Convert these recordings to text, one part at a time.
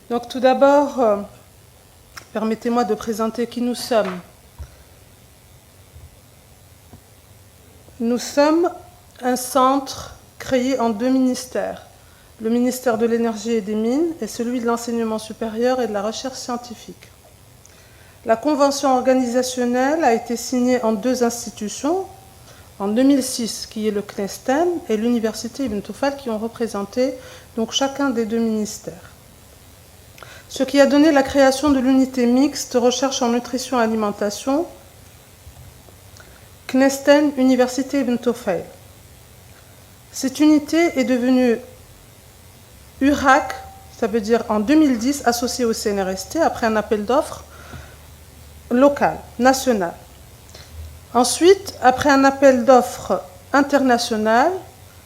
Donc tout d'abord, permettez-moi de présenter qui nous sommes. Nous sommes un centre créé en 2 ministères, le ministère de l'Énergie et des Mines et celui de l'Enseignement supérieur et de la Recherche scientifique. La convention organisationnelle a été signée en 2 institutions, en 2006, qui est le CNESTEN et l'Université Ibn Tufayl, qui ont représenté donc chacun des 2 ministères. Ce qui a donné la création de l'unité mixte recherche en nutrition et alimentation, CNESTEN, Université Ibn Tufayl. Cette unité est devenue URAC, ça veut dire en 2010, associée au CNRST, après un appel d'offres local, national. Ensuite, après un appel d'offres international,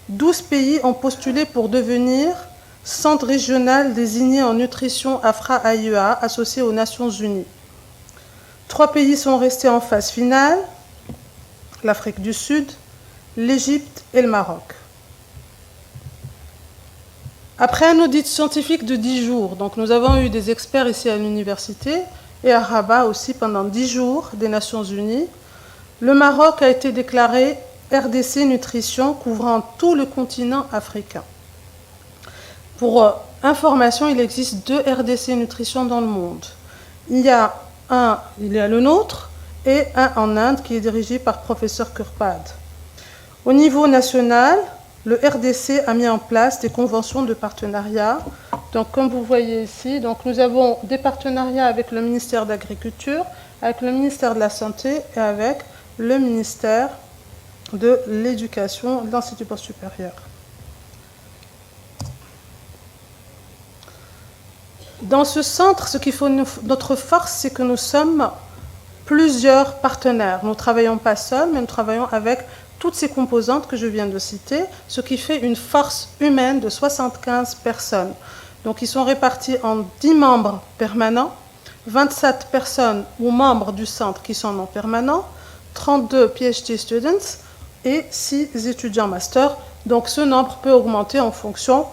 12 pays ont postulé pour devenir centre régional désigné en nutrition AFRA-AIEA, associé aux Nations Unies. 3 pays sont restés en phase finale, l'Afrique du Sud, l'Égypte et le Maroc. Après un audit scientifique de 10 jours, donc nous avons eu des experts ici à l'université et à Rabat aussi pendant 10 jours des Nations Unies, le Maroc a été déclaré RDC Nutrition couvrant tout le continent africain. Pour information, il existe 2 RDC Nutrition dans le monde. Il y a le nôtre et un en Inde qui est dirigé par professeur Kurpad. Au niveau national, le RDC a mis en place des conventions de partenariat. Donc, comme vous voyez ici, donc nous avons des partenariats avec le ministère de l'Agriculture, avec le ministère de la Santé et avec le ministère de l'Éducation de l'Enseignement supérieur. Dans ce centre, ce qui fait notre force, c'est que nous sommes plusieurs partenaires. Nous ne travaillons pas seuls, mais nous travaillons avec toutes ces composantes que je viens de citer, ce qui fait une force humaine de 75 personnes. Donc, ils sont répartis en 10 membres permanents, 27 personnes ou membres du centre qui sont non permanents, 32 PhD students et 6 étudiants master. Donc, ce nombre peut augmenter en fonction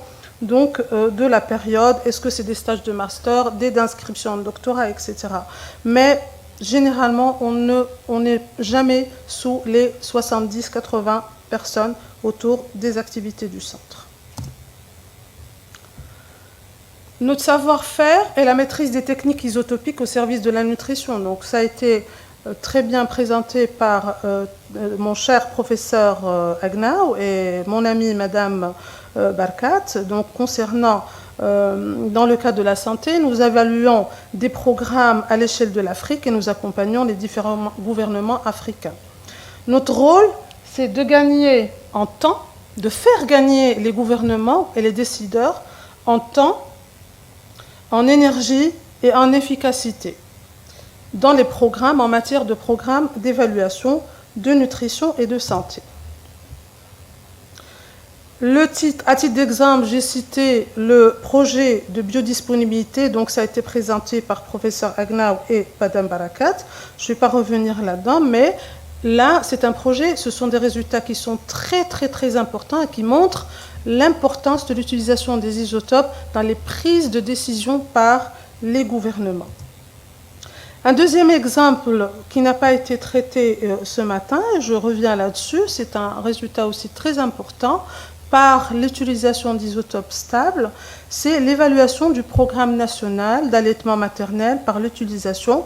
donc, de la période. Est-ce que c'est des stages de master, des inscriptions en doctorat, etc. Mais généralement, on n'est jamais sous les 70-80 personnes autour des activités du centre. Notre savoir-faire est la maîtrise des techniques isotopiques au service de la nutrition. Donc, ça a été très bien présenté par mon cher professeur Agnaou et mon amie Madame Barkat. Donc, concernant, dans le cas de la santé, nous évaluons des programmes à l'échelle de l'Afrique et nous accompagnons les différents gouvernements africains. Notre rôle, c'est de gagner en temps, de faire gagner les gouvernements et les décideurs en temps, en énergie et en efficacité dans les programmes en matière de programmes d'évaluation, de nutrition et de santé. Le titre, à titre d'exemple, j'ai cité le projet de biodisponibilité, donc ça a été présenté par professeur Agnaou et Madame Barakat. Je ne vais pas revenir là-dedans, mais là, c'est un projet, ce sont des résultats qui sont très importants et qui montrent l'importance de l'utilisation des isotopes dans les prises de décision par les gouvernements. Un deuxième exemple qui n'a pas été traité ce matin, et je reviens là-dessus, c'est un résultat aussi très important par l'utilisation d'isotopes stables, c'est l'évaluation du programme national d'allaitement maternel par l'utilisation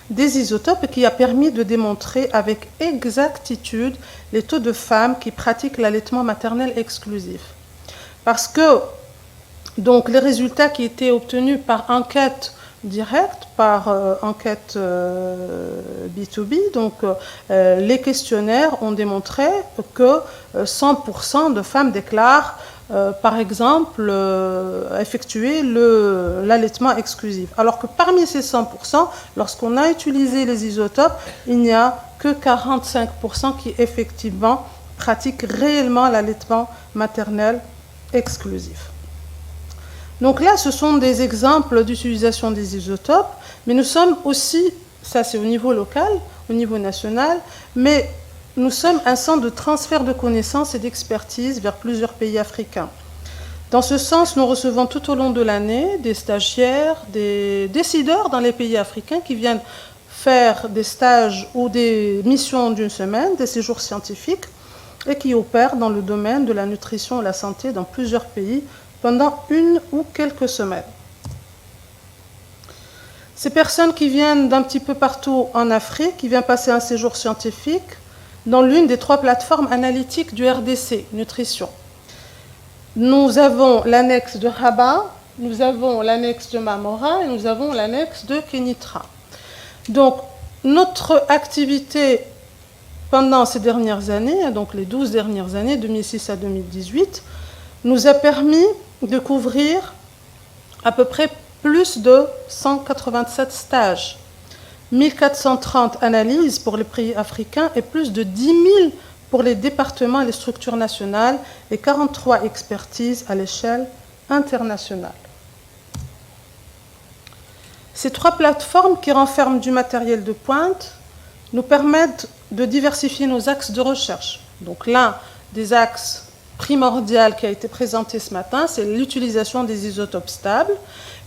des isotopes qui a permis de démontrer avec exactitude les taux de femmes qui pratiquent l'allaitement maternel exclusif. Parce que donc, les résultats qui étaient obtenus par enquête directe, par enquête B2B, donc les questionnaires ont démontré que 100% de femmes déclarent, par exemple, effectuer l'allaitement exclusif. Alors que parmi ces 100%, lorsqu'on a utilisé les isotopes, il n'y a que 45% qui effectivement pratiquent réellement l'allaitement maternel exclusif. Donc là, ce sont des exemples d'utilisation des isotopes, mais nous sommes aussi, ça c'est au niveau local, au niveau national, mais nous sommes un centre de transfert de connaissances et d'expertise vers plusieurs pays africains. Dans ce sens, nous recevons tout au long de l'année des stagiaires, des décideurs dans les pays africains qui viennent faire des stages ou des missions d'une semaine, des séjours scientifiques, et qui opèrent dans le domaine de la nutrition et la santé dans plusieurs pays pendant une ou quelques semaines. Ces personnes qui viennent d'un petit peu partout en Afrique, qui viennent passer un séjour scientifique dans l'une des 3 plateformes analytiques du RDC, Nutrition. Nous avons l'annexe de Rabat, nous avons l'annexe de Mamora et nous avons l'annexe de Kenitra. Donc, notre activité pendant ces dernières années, donc les 12 dernières années, 2006 à 2018, nous a permis de couvrir à peu près plus de 187 stages, 1430 analyses pour les pays africains et plus de 10 000 pour les départements et les structures nationales et 43 expertises à l'échelle internationale. Ces 3 plateformes qui renferment du matériel de pointe nous permettent de diversifier nos axes de recherche. Donc l'un des axes primordial qui a été présenté ce matin, c'est l'utilisation des isotopes stables.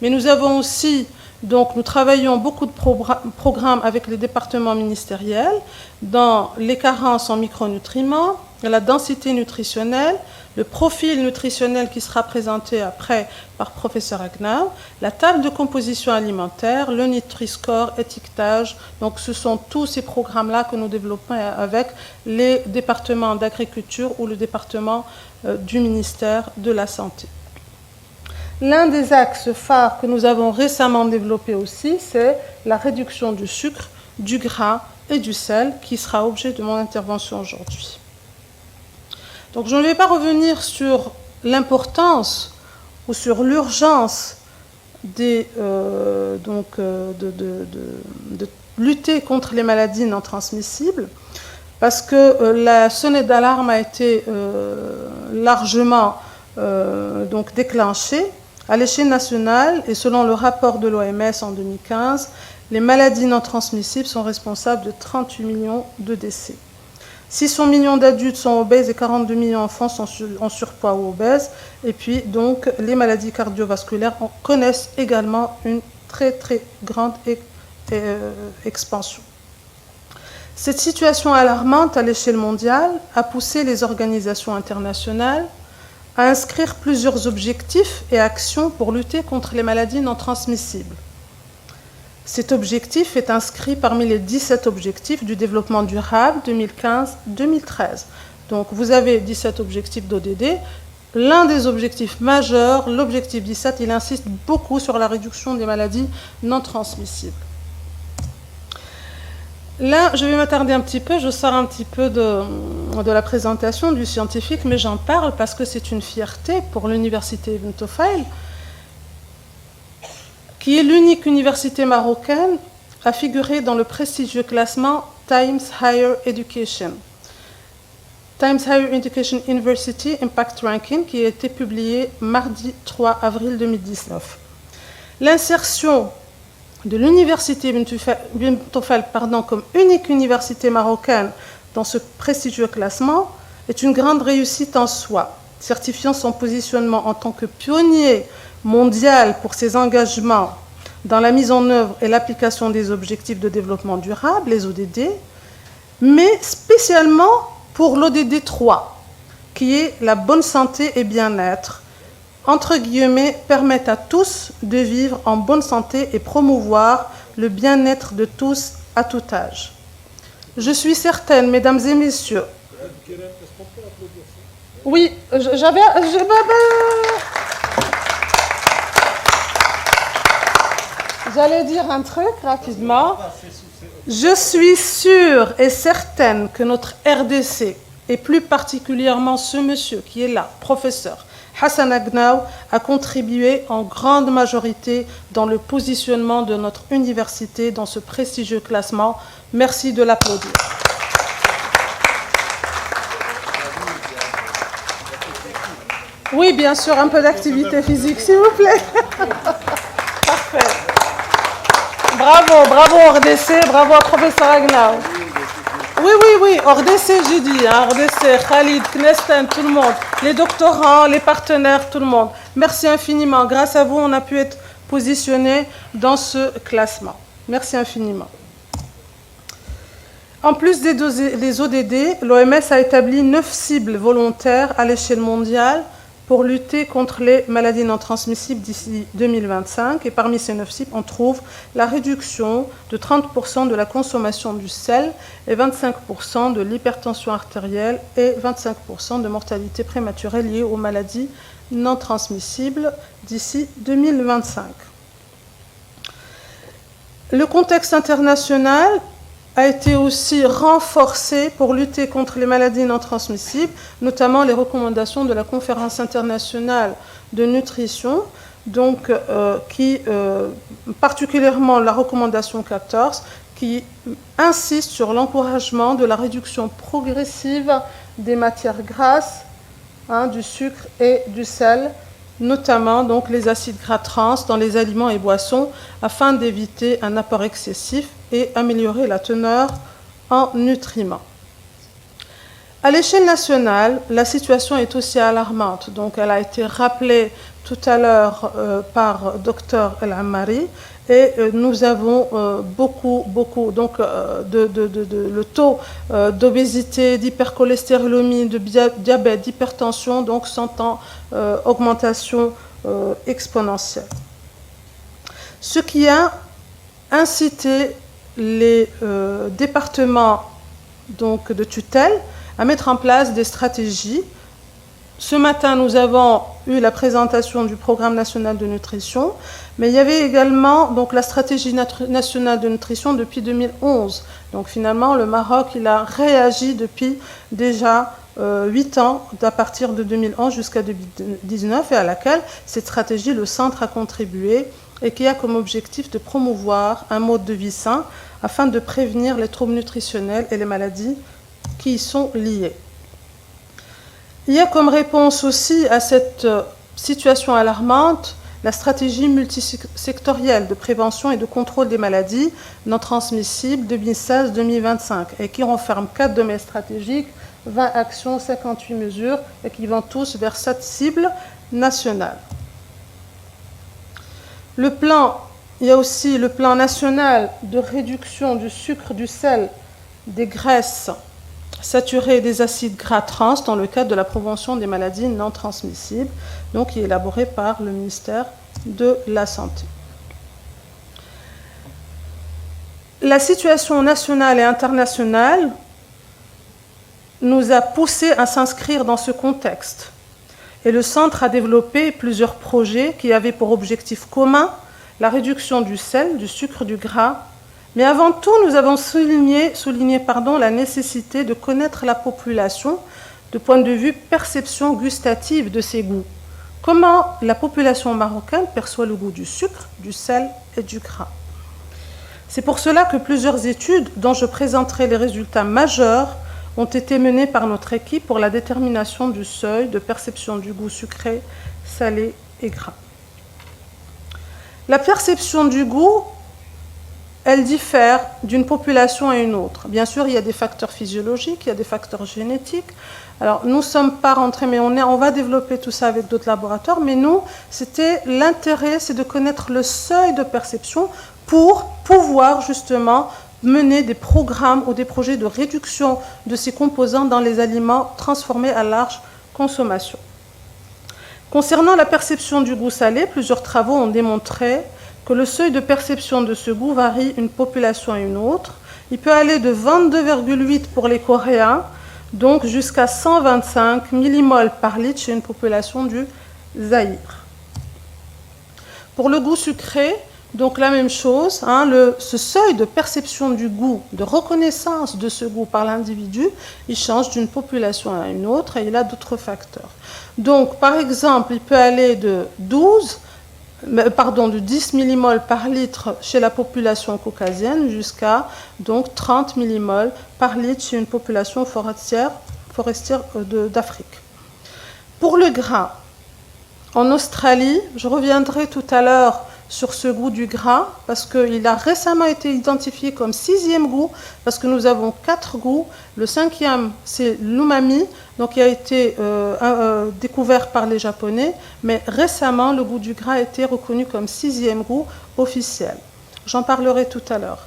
Mais nous avons aussi, donc nous travaillons beaucoup de programmes avec les départements ministériels dans les carences en micronutriments, la densité nutritionnelle, le profil nutritionnel qui sera présenté après par professeur Agnaw, la table de composition alimentaire, le Nutri-Score, étiquetage. Donc ce sont tous ces programmes-là que nous développons avec les départements d'agriculture ou le département du ministère de la Santé. L'un des axes phares que nous avons récemment développé aussi, c'est la réduction du sucre, du gras et du sel, qui sera objet de mon intervention aujourd'hui. Donc je ne vais pas revenir sur l'importance ou sur l'urgence de lutter contre les maladies non transmissibles, parce que la sonnette d'alarme a été largement déclenchée à l'échelle nationale, et selon le rapport de l'OMS en 2015, les maladies non transmissibles sont responsables de 38 millions de décès. 600 millions d'adultes sont obèses et 42 millions d'enfants sont en surpoids ou obèses. Et puis, donc, les maladies cardiovasculaires connaissent également une très, très grande expansion. Cette situation alarmante à l'échelle mondiale a poussé les organisations internationales à inscrire plusieurs objectifs et actions pour lutter contre les maladies non transmissibles. Cet objectif est inscrit parmi les 17 objectifs du développement durable 2015-2013. Donc vous avez 17 objectifs d'ODD. L'un des objectifs majeurs, l'objectif 17, il insiste beaucoup sur la réduction des maladies non transmissibles. Là, je vais m'attarder un petit peu, je sors un petit peu de la présentation du scientifique, mais j'en parle parce que c'est une fierté pour l'université Ibn Tufayl, qui est l'unique université marocaine à figurer dans le prestigieux classement Times Higher Education. Times Higher Education University Impact Ranking, qui a été publié mardi 3 avril 2019. L'insertion de l'université Ibn Tufayl comme unique université marocaine dans ce prestigieux classement est une grande réussite en soi, certifiant son positionnement en tant que pionnier mondial pour ses engagements dans la mise en œuvre et l'application des objectifs de développement durable, les ODD, mais spécialement pour l'ODD 3, qui est la bonne santé et bien-être, entre guillemets, permettent à tous de vivre en bonne santé et promouvoir le bien-être de tous à tout âge. Je suis certaine, mesdames et messieurs. Oui, j'allais dire un truc rapidement. Je suis sûre et certaine que notre RDC, et plus particulièrement ce monsieur qui est là, professeur Hassan Agnaw, a contribué en grande majorité dans le positionnement de notre université dans ce prestigieux classement. Merci de l'applaudir. Oui, bien sûr, un peu d'activité physique, s'il vous plaît. Parfait. Bravo, bravo RDC, bravo à professeur Agnaw. Oui, hors d'essai, j'ai dit, hein, hors d'essai, Khalid, Knestem, tout le monde, les doctorants, les partenaires, tout le monde. Merci infiniment. Grâce à vous, on a pu être positionné dans ce classement. Merci infiniment. En plus des ODD, l'OMS a établi 9 cibles volontaires à l'échelle mondiale pour lutter contre les maladies non transmissibles d'ici 2025. Et parmi ces 9 cibles, on trouve la réduction de 30% de la consommation du sel et 25% de l'hypertension artérielle et 25% de mortalité prématurée liée aux maladies non transmissibles d'ici 2025. Le contexte international a été aussi renforcé pour lutter contre les maladies non transmissibles, notamment les recommandations de la Conférence internationale de nutrition, donc, particulièrement la recommandation 14, qui insiste sur l'encouragement de la réduction progressive des matières grasses, du sucre et du sel, notamment donc, les acides gras trans dans les aliments et boissons, afin d'éviter un apport excessif et améliorer la teneur en nutriments. À l'échelle nationale, la situation est aussi alarmante. Donc, elle a été rappelée tout à l'heure par Dr El Ammari, et nous avons beaucoup, donc, le taux d'obésité, d'hypercholestérolémie, de diabète, d'hypertension, donc sont en augmentation exponentielle. Ce qui a incité les départements donc, de tutelle à mettre en place des stratégies. Ce matin, nous avons eu la présentation du programme national de nutrition, mais il y avait également donc, la stratégie nationale de nutrition depuis 2011. Donc finalement, le Maroc il a réagi depuis déjà 8 ans, à partir de 2011 jusqu'à 2019, et à laquelle cette stratégie, le centre a contribué, et qui a comme objectif de promouvoir un mode de vie sain afin de prévenir les troubles nutritionnels et les maladies qui y sont liées. Il y a comme réponse aussi à cette situation alarmante la stratégie multisectorielle de prévention et de contrôle des maladies non transmissibles 2016-2025 et qui renferme 4 domaines stratégiques, 20 actions, 58 mesures et qui vont tous vers cette cible nationale. Il y a aussi le plan national de réduction du sucre, du sel, des graisses saturées et des acides gras trans dans le cadre de la prévention des maladies non transmissibles, donc qui est élaboré par le ministère de la Santé. La situation nationale et internationale nous a poussé à s'inscrire dans ce contexte. Et le centre a développé plusieurs projets qui avaient pour objectif commun la réduction du sel, du sucre, du gras. Mais avant tout, nous avons souligné la nécessité de connaître la population du point de vue perception gustative de ses goûts. Comment la population marocaine perçoit le goût du sucre, du sel et du gras. C'est pour cela que plusieurs études, dont je présenterai les résultats majeurs, ont été menées par notre équipe pour la détermination du seuil de perception du goût sucré, salé et gras. La perception du goût, elle diffère d'une population à une autre. Bien sûr, il y a des facteurs physiologiques, il y a des facteurs génétiques. Alors, nous ne sommes pas rentrés, mais on va développer tout ça avec d'autres laboratoires. Mais nous, l'intérêt, c'est de connaître le seuil de perception pour pouvoir justement mener des programmes ou des projets de réduction de ces composants dans les aliments transformés à large consommation. Concernant la perception du goût salé, plusieurs travaux ont démontré que le seuil de perception de ce goût varie d'une population à une autre. Il peut aller de 22,8 pour les Coréens, donc jusqu'à 125 millimoles par litre chez une population du Zaïre. Pour le goût sucré, donc la même chose, ce seuil de perception du goût, de reconnaissance de ce goût par l'individu, il change d'une population à une autre et il a d'autres facteurs. Donc par exemple, il peut aller de 10 millimoles par litre chez la population caucasienne jusqu'à donc 30 millimoles par litre chez une population forestière d'Afrique. Pour le gras, en Australie, je reviendrai tout à l'heure sur ce goût du gras, parce qu'il a récemment été identifié comme 6e goût, parce que nous avons 4 goûts. Le 5e, c'est l'umami, donc il a été découvert par les Japonais, mais récemment, le goût du gras a été reconnu comme 6e goût officiel. J'en parlerai tout à l'heure.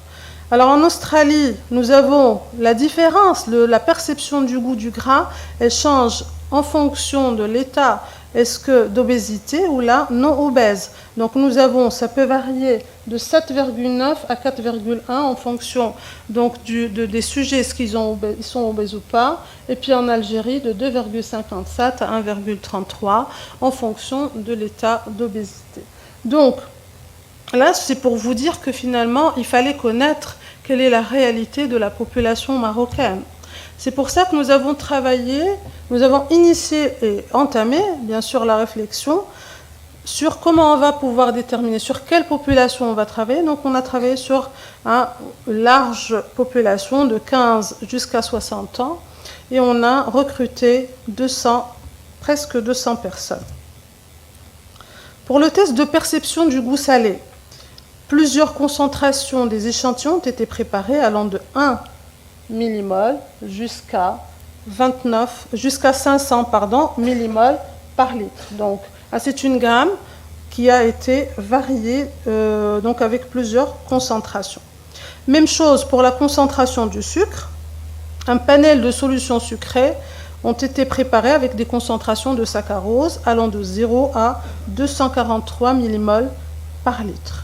Alors en Australie, nous avons la différence, la perception du goût du gras, elle change en fonction de l'état d'obésité ou là non obèse. Donc nous avons, ça peut varier de 7,9 à 4,1 en fonction donc des sujets, est-ce qu'ils sont obèses ou pas. Et puis en Algérie, de 2,57 à 1,33 en fonction de l'état d'obésité. Donc là, c'est pour vous dire que finalement, il fallait connaître quelle est la réalité de la population marocaine. C'est pour ça que nous avons travaillé, nous avons initié et entamé, bien sûr, la réflexion sur comment on va pouvoir déterminer sur quelle population on va travailler. Donc, on a travaillé sur une large population de 15 jusqu'à 60 ans et on a recruté presque 200 personnes. Pour le test de perception du goût salé, plusieurs concentrations des échantillons ont été préparées allant de 1 millimol jusqu'à 500 millimoles par litre. Donc, c'est une gamme qui a été variée donc avec plusieurs concentrations. Même chose pour la concentration du sucre. Un panel de solutions sucrées ont été préparées avec des concentrations de saccharose allant de 0 à 243 millimoles par litre.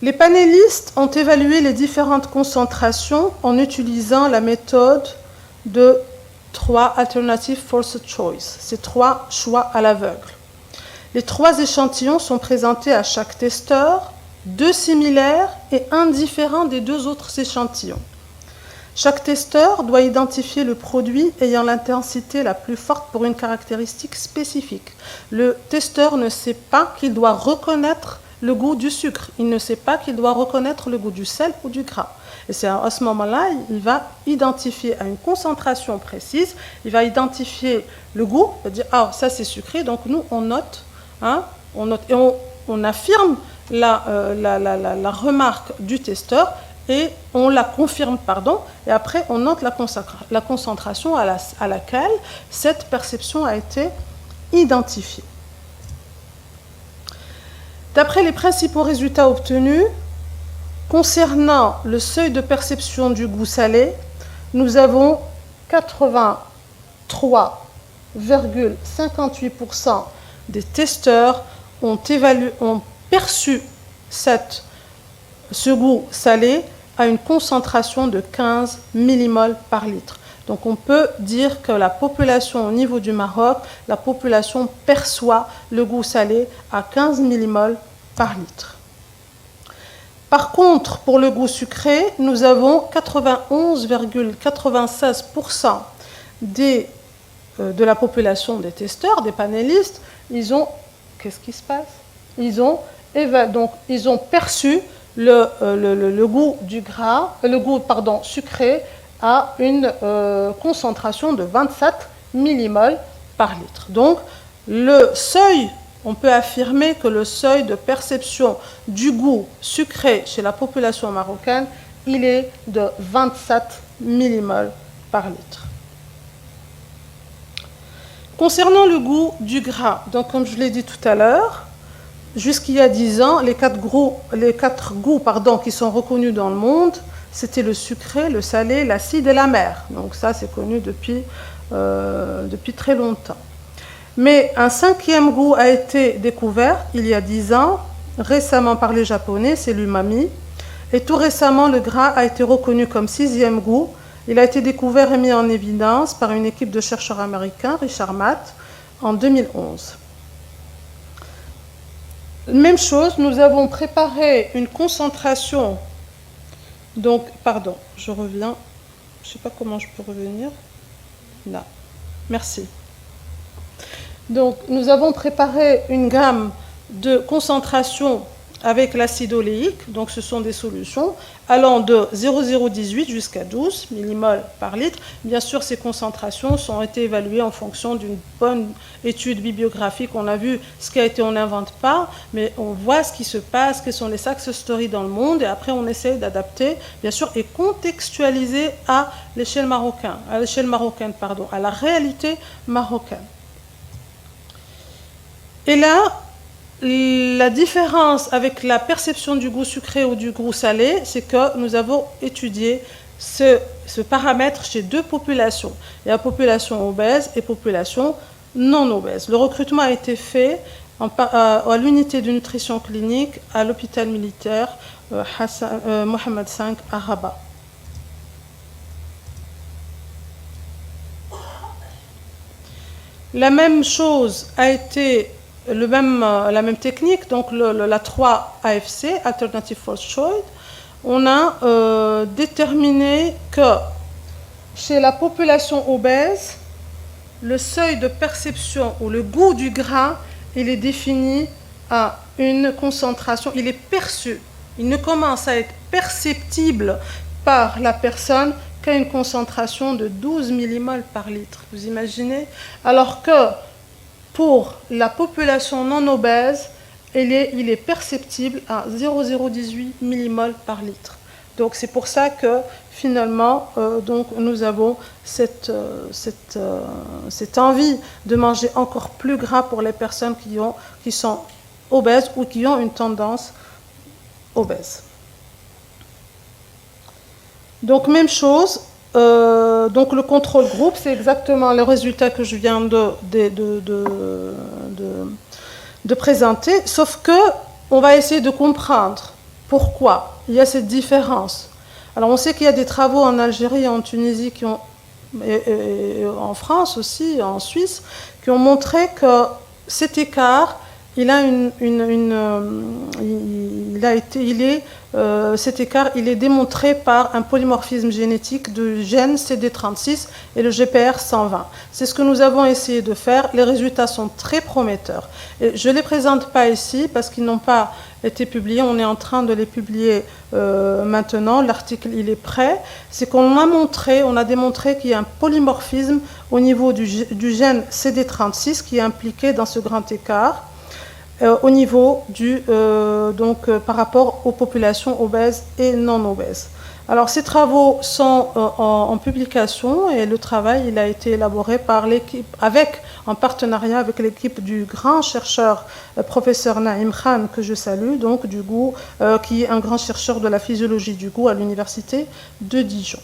Les panélistes ont évalué les différentes concentrations en utilisant la méthode de 3 Alternative Forced Choice, c'est 3 choix à l'aveugle. Les 3 échantillons sont présentés à chaque testeur, 2 similaires et 1 différent des 2 autres échantillons. Chaque testeur doit identifier le produit ayant l'intensité la plus forte pour une caractéristique spécifique. Le testeur ne sait pas qu'il doit reconnaître le goût du sucre. Il ne sait pas qu'il doit reconnaître le goût du sel ou du gras. Et c'est à ce moment-là, il va identifier à une concentration précise, il va identifier le goût, il va dire « Ah, ça c'est sucré », donc nous on note, et on affirme la remarque du testeur et on la confirme, et après on note la concentration à laquelle cette perception a été identifiée. D'après les principaux résultats obtenus, concernant le seuil de perception du goût salé, nous avons 83,58% des testeurs ont perçu ce goût salé à une concentration de 15 millimoles par litre. Donc on peut dire que la population au niveau du Maroc, la population perçoit le goût salé à 15 millimoles par litre. Par contre, pour le goût sucré, nous avons 91,96% de la population des testeurs, des panélistes, qu'est-ce qui se passe ? Ils ont perçu le goût sucré à une concentration de 27 millimoles par litre. Donc, on peut affirmer que le seuil de perception du goût sucré chez la population marocaine, il est de 27 millimoles par litre. Concernant le goût du gras, donc comme je l'ai dit tout à l'heure, jusqu'il y a 10 ans, les quatre goûts qui sont reconnus dans le monde, c'était le sucré, le salé, l'acide et l'amer. Donc ça, c'est connu depuis très longtemps. Mais un 5e goût a été découvert il y a 10 ans, récemment par les Japonais, c'est l'umami. Et tout récemment, le gras a été reconnu comme 6e goût. Il a été découvert et mis en évidence par une équipe de chercheurs américains, Richard Matt, en 2011. Même chose, nous avons préparé une concentration. Donc, pardon, je reviens. Je ne sais pas comment je peux revenir. Là. Merci. Donc, nous avons préparé une gamme de concentration avec l'acide oléique, donc ce sont des solutions allant de 0,018 jusqu'à 12 millimoles par litre. Bien sûr, ces concentrations ont été évaluées en fonction d'une bonne étude bibliographique. On a vu ce qui a été, on n'invente pas, mais on voit ce qui se passe, quelles sont les success stories dans le monde, et après on essaye d'adapter, bien sûr, et contextualiser à l'échelle marocaine, à la réalité marocaine. Et là, la différence avec la perception du goût sucré ou du goût salé, c'est que nous avons étudié ce paramètre chez deux populations. Il y a population obèse et population non obèse. Le recrutement a été fait à l'unité de nutrition clinique à l'hôpital militaire Mohamed V à Rabat. La même chose a été la même technique, donc la 3-AFC, Alternative First Choice. On a déterminé que chez la population obèse, le seuil de perception ou le goût du gras, il est défini à une concentration, il est perçu. Il ne commence à être perceptible par la personne qu'à une concentration de 12 millimoles par litre. Vous imaginez? Alors que pour la population non obèse, il est perceptible à 0,018 millimoles par litre. Donc c'est pour ça que finalement, donc, nous avons cette envie de manger encore plus gras pour les personnes qui sont obèses ou qui ont une tendance obèse. Donc même chose. Donc le contrôle groupe, c'est exactement les résultats que je viens de présenter, sauf que on va essayer de comprendre pourquoi il y a cette différence. Alors on sait qu'il y a des travaux en Algérie et en Tunisie et en France aussi, en Suisse, qui ont montré que cet écart, cet écart, il est démontré par un polymorphisme génétique du gène CD36 et le GPR120. C'est ce que nous avons essayé de faire. Les résultats sont très prometteurs. Et je ne les présente pas ici parce qu'ils n'ont pas été publiés. On est en train de les publier maintenant. L'article, il est prêt. C'est qu'on a démontré qu'il y a un polymorphisme au niveau du gène CD36 qui est impliqué dans ce grand écart. Au niveau par rapport aux populations obèses et non obèses. Alors ces travaux sont en publication et le travail il a été élaboré par l'équipe en partenariat avec l'équipe du grand chercheur professeur Naïm Khan que je salue, donc du goût, qui est un grand chercheur de la physiologie du goût à l'université de Dijon.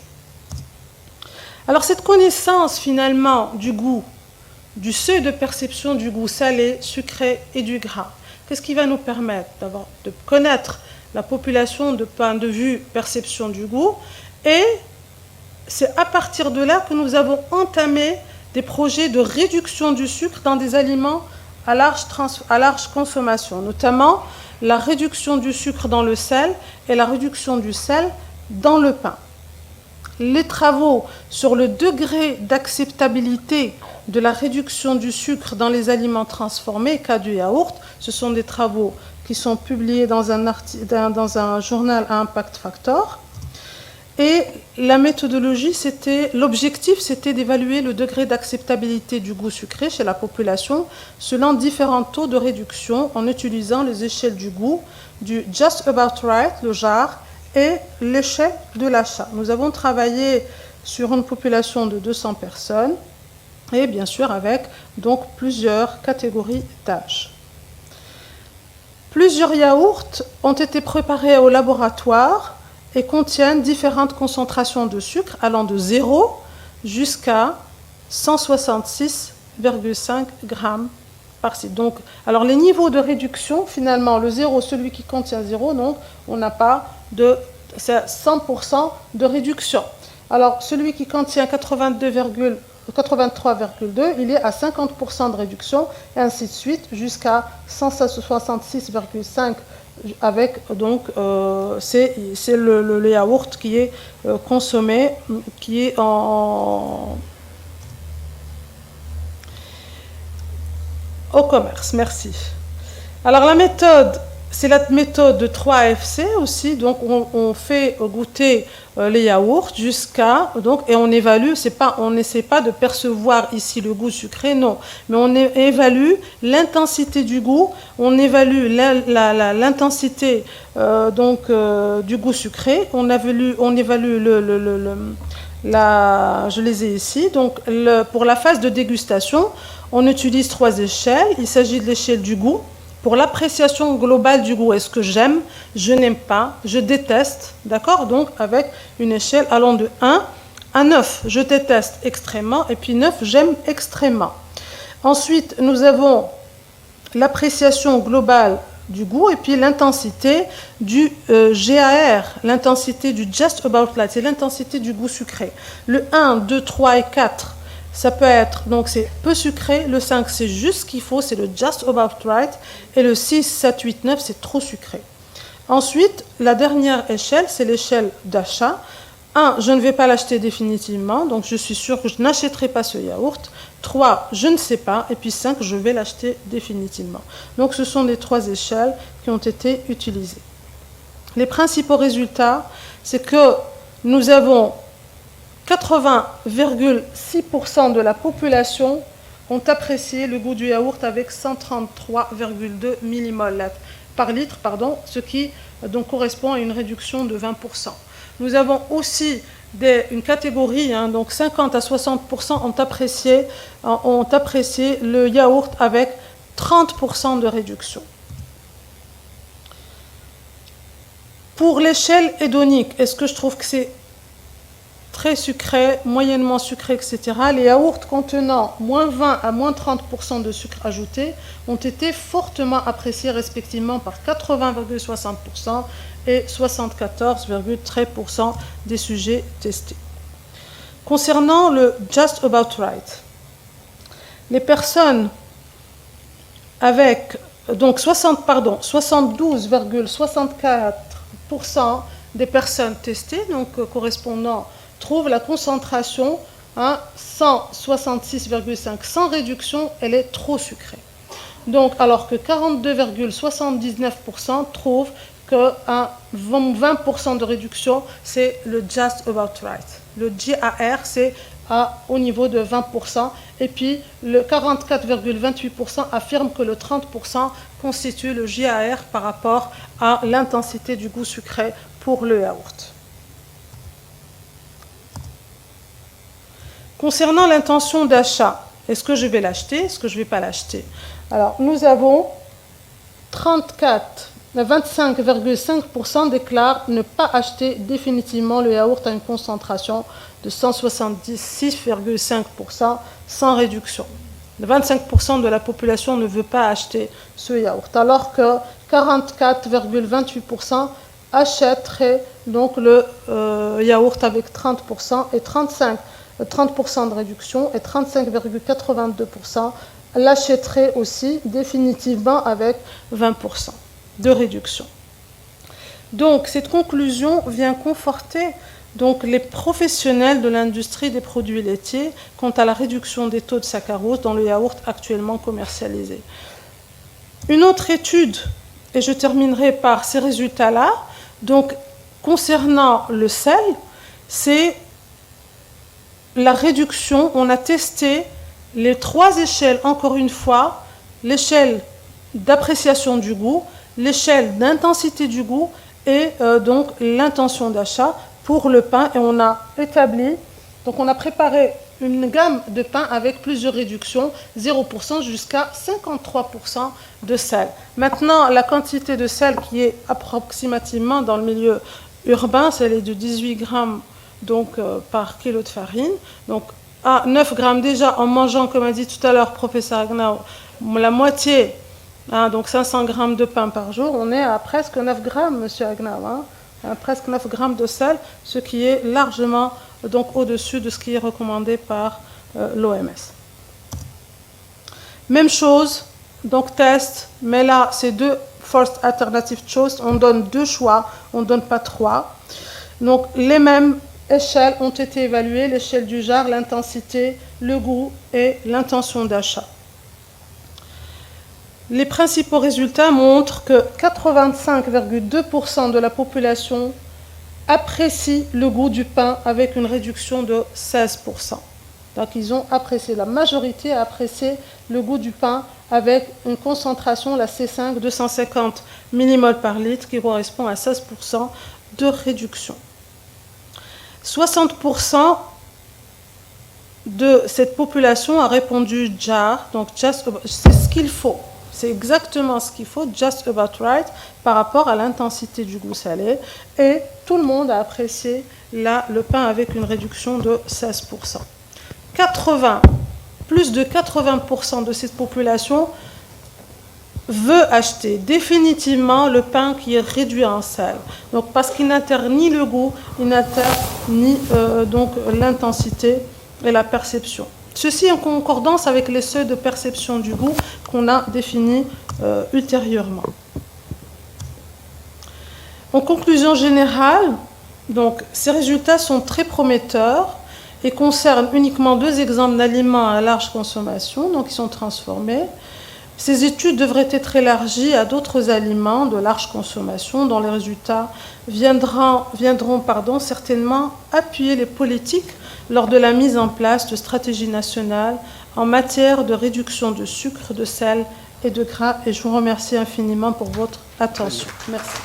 Alors cette connaissance finalement du goût, du seuil de perception du goût salé, sucré et du gras. Qu'est-ce qui va nous permettre de connaître la population de point de vue perception du goût? Et c'est à partir de là que nous avons entamé des projets de réduction du sucre dans des aliments à large consommation, notamment la réduction du sucre dans le sel et la réduction du sel dans le pain. Les travaux sur le degré d'acceptabilité de la réduction du sucre dans les aliments transformés, cas du yaourt, ce sont des travaux qui sont publiés dans un journal à impact factor. Et la méthodologie, l'objectif, c'était d'évaluer le degré d'acceptabilité du goût sucré chez la population selon différents taux de réduction en utilisant les échelles du goût, du Just About Right, le JAR, et l'échelle de l'achat. Nous avons travaillé sur une population de 200 personnes et bien sûr avec donc plusieurs catégories d'âge. Plusieurs yaourts ont été préparés au laboratoire et contiennent différentes concentrations de sucre allant de 0 jusqu'à 166,5 grammes par site. Donc, alors les niveaux de réduction, finalement, le 0, celui qui contient 0, donc on n'a pas c'est 100% de réduction. Alors, celui qui contient 83,2, il est à 50% de réduction, et ainsi de suite, jusqu'à 166,5 avec, donc, c'est le yaourt qui est consommé, qui est au commerce. Merci. Alors, la méthode, c'est la méthode de 3FC aussi, donc on fait goûter les yaourts jusqu'à, donc, et on évalue, on n'essaie pas de percevoir ici le goût sucré, non, mais on évalue l'intensité du goût, on évalue l'intensité du goût sucré, on évalue je les ai ici, donc pour la phase de dégustation, on utilise 3 échelles, il s'agit de l'échelle du goût, pour l'appréciation globale du goût, est-ce que j'aime, je n'aime pas, je déteste, d'accord? Donc avec une échelle allant de 1 à 9, je déteste extrêmement, et puis 9, j'aime extrêmement. Ensuite, nous avons l'appréciation globale du goût, et puis l'intensité du GAR, l'intensité du Just About Right, c'est l'intensité du goût sucré. Le 1, 2, 3 et 4, ça peut être, donc c'est peu sucré, le 5 c'est juste ce qu'il faut, c'est le just about right, et le 6, 7, 8, 9 c'est trop sucré. Ensuite, la dernière échelle, c'est l'échelle d'achat. 1, je ne vais pas l'acheter définitivement, donc je suis sûre que je n'achèterai pas ce yaourt. 3, je ne sais pas, et puis 5, je vais l'acheter définitivement. Donc ce sont les 3 échelles qui ont été utilisées. Les principaux résultats, c'est que nous avons 80,6% de la population ont apprécié le goût du yaourt avec 133,2 millimoles par litre, ce qui donc correspond à une réduction de 20%. Nous avons aussi une catégorie, donc 50 à 60% ont apprécié le yaourt avec 30% de réduction. Pour l'échelle hédonique, est-ce que je trouve que c'est très sucré, moyennement sucré, etc. Les yaourts contenant moins 20 à moins 30% de sucre ajouté ont été fortement appréciés respectivement par 80,60% et 74,13% des sujets testés. Concernant le Just About Right, les personnes avec donc 72,64% des personnes testées, donc correspondant, trouvent la concentration à 166,5 sans réduction, elle est trop sucrée. Donc, alors que 42,79% trouvent qu'à 20% de réduction, c'est le just about right. Le GAR, c'est au niveau de 20%. Et puis, le 44,28% affirme que le 30% constitue le GAR par rapport à l'intensité du goût sucré pour le yaourt. Concernant l'intention d'achat, est-ce que je vais l'acheter, est-ce que je ne vais pas l'acheter? Alors, nous avons 25,5% déclarent ne pas acheter définitivement le yaourt à une concentration de 176,5% sans réduction. 25% de la population ne veut pas acheter ce yaourt, alors que 44,28% achèteraient donc le yaourt avec 30% et 30% de réduction et 35,82% l'achèterait aussi définitivement avec 20% de réduction. Donc cette conclusion vient conforter donc les professionnels de l'industrie des produits laitiers quant à la réduction des taux de saccharose dans le yaourt actuellement commercialisé. Une autre étude, et je terminerai par ces résultats-là, donc concernant le sel, c'est la réduction. On a testé les 3 échelles, encore une fois, l'échelle d'appréciation du goût, l'échelle d'intensité du goût et donc l'intention d'achat pour le pain. Et on a établi, donc on a préparé une gamme de pain avec plusieurs réductions, 0% jusqu'à 53% de sel. Maintenant, la quantité de sel qui est approximativement dans le milieu urbain, c'est de 18 grammes donc, par kilo de farine. Donc, à 9 grammes déjà, en mangeant, comme a dit tout à l'heure professeur Agnaou, la moitié, donc 500 grammes de pain par jour, on est à presque 9 grammes, monsieur Agnaou, presque 9 grammes de sel, ce qui est largement donc, au-dessus de ce qui est recommandé par l'OMS. Même chose, donc test, mais là, c'est 2 first alternative choice, on donne 2 choix, on ne donne pas 3. Donc, les mêmes échelles ont été évaluées, l'échelle du jar, l'intensité, le goût et l'intention d'achat. Les principaux résultats montrent que 85,2% de la population apprécie le goût du pain avec une réduction de 16%. Donc ils ont apprécié, la majorité a apprécié le goût du pain avec une concentration, la C5, 250 millimoles par litre, qui correspond à 16% de réduction. 60% de cette population a répondu jar, donc c'est ce qu'il faut. C'est exactement ce qu'il faut, just about right, par rapport à l'intensité du goût salé. Et tout le monde a apprécié le pain avec une réduction de 16%. Plus de 80% de cette population veut acheter définitivement le pain qui est réduit en sel. Donc, parce qu'il n'altère ni le goût, il n'altère ni donc l'intensité et la perception. Ceci en concordance avec les seuils de perception du goût qu'on a définis ultérieurement. En conclusion générale, donc, ces résultats sont très prometteurs et concernent uniquement 2 exemples d'aliments à large consommation, donc ils sont transformés. Ces études devraient être élargies à d'autres aliments de large consommation dont les résultats viendront certainement appuyer les politiques lors de la mise en place de stratégies nationales en matière de réduction de sucre, de sel et de gras. Et je vous remercie infiniment pour votre attention. Merci.